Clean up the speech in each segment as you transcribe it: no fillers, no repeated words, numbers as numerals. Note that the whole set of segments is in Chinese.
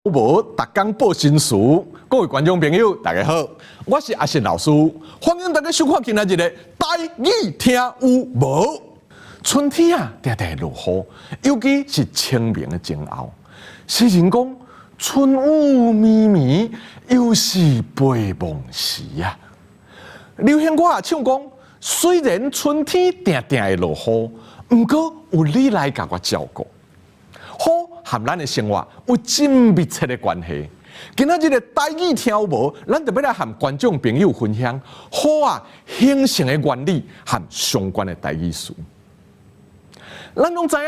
无逐工报新词，各位观众朋友，大家好，我是阿信老师，欢迎大家收看今仔日的台语听有无？春天啊，常常落雨，尤其是清明的前后。诗人讲：春雨绵绵，又是悲梦时啊。流行歌啊唱讲，虽然春天常常会落雨，不过有你来甲我照顾。雨和咱的生活有真密切的关系。今仔日的台语听有无？咱就要来和观众朋友分享雨啊形成的原理和相关的台语词。咱拢知影，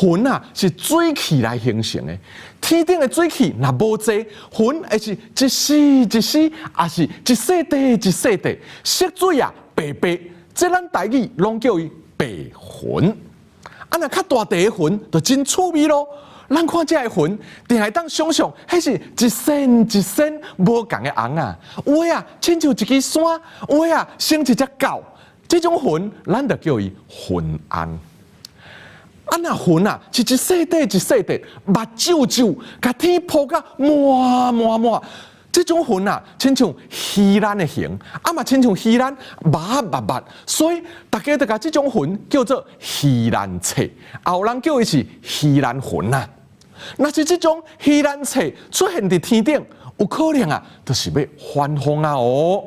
云啊是水汽来形成的。天顶的水汽若无济，云会是一丝一丝，也是一细块一细块，色水啊白白。这咱台语拢叫伊白云。啊，若较大地的云就真趣味咯。咱看这个云，定会当想象，迄是一线一线无共的红啊。有诶啊，亲像一支山；有诶啊，像一只狗。这种云，咱就叫伊云红。啊，那云啊，是一细块一细块，目睭睭，甲天铺甲满。这种云啊，亲像鱼兰的形，啊嘛亲像鱼兰密，所以大家就甲这种云叫做鱼兰册，也有人叫伊是鱼兰云啊。若是这种鱼兰册出现伫天顶，有可能啊，就是要翻风啊哦。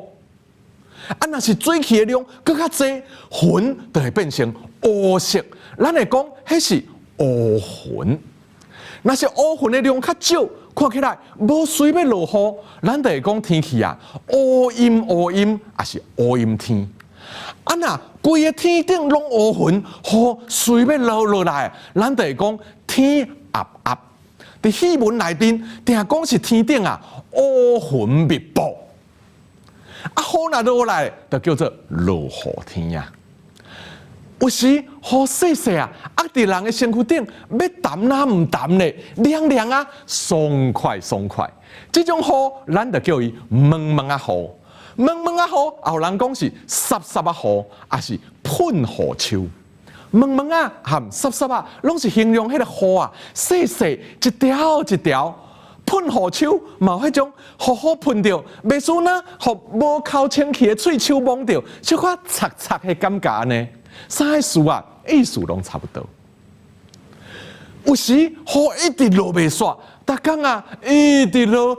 啊，若是水汽的量更较济，云就会变成乌色，咱会讲迄是乌云。若是乌云的量较少，看起来无随要落雨，咱就会讲天气啊乌阴，也是乌阴天。啊，若规个天顶拢乌云，雨随要落来，咱就会讲天暗。伫戏文内面，定讲是天顶啊乌云密布。啊，雨若落来，就叫做落雨天啊。有时雨细细啊，压伫人的身躯顶，要淡啊唔淡咧，凉啊，爽快。这种雨，咱就叫伊蒙啊雨。蒙啊雨，也有人讲是湿啊雨，也是喷雨秋。蒙啊和湿啊，拢是形容迄个雨啊，细一条。喷雨手，嘛有迄种雨喷着，袂输呢，互无靠清气的喙手摸着，小可擦的感觉呢。三个词啊，意思拢差不多。有时雨一直落袂煞，逐工啊一直落，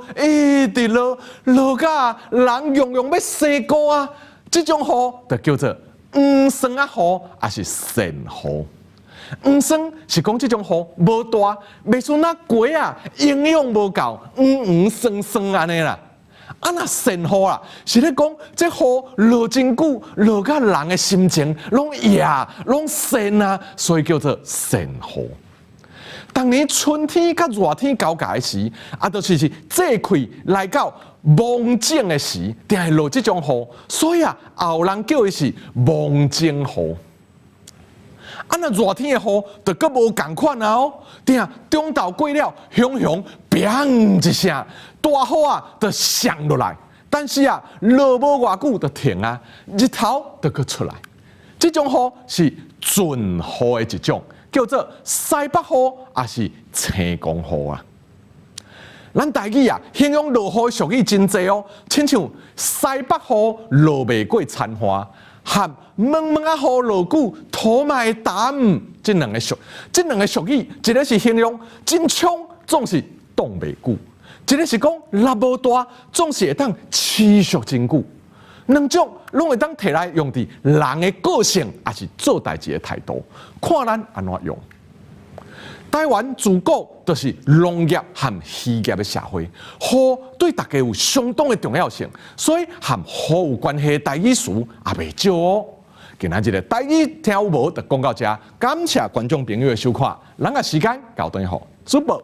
落甲人用要洗锅啊。这种雨就叫做黄霜啊雨，也是线雨。黄霜是讲这种雨无大，袂像那果啊营养无够，酸安尼啦。啊，那线雨啊，是咧讲这雨落真久，落甲人的心情拢野拢线啊，所以叫做线雨。当年春天甲热天交界时，啊，就是季气来到蒙静的时，定会落这种雨，所以啊，也有人叫伊是蒙静雨。啊，那热天的雨就阁无共款啊哦，定中昼过了，轰砰一声，大雨啊就上落来。但是啊，落无偌久就停啊，日头就阁出来。这种雨是准雨的一种，叫做西北雨，也是青光雨啊。咱台语啊，形容落雨俗语真济哦，亲像西北雨落袂过田花。和蒙啊雨落久，土嘛会淡，这两个俗语，一个是形容真冲，总是冻袂久；一个是讲力无大，总是会当持续真久。两种拢会当摕来用伫人的个性，也是做代志的态度，看咱安怎用。台湾自古就是农业和渔业的社会，雨对大家有相当的重要性，所以和雨有关系的台语词也袂少哦。今仔日的台语听有无就讲到这，感谢观众朋友的收看，咱个时间到等好，主播。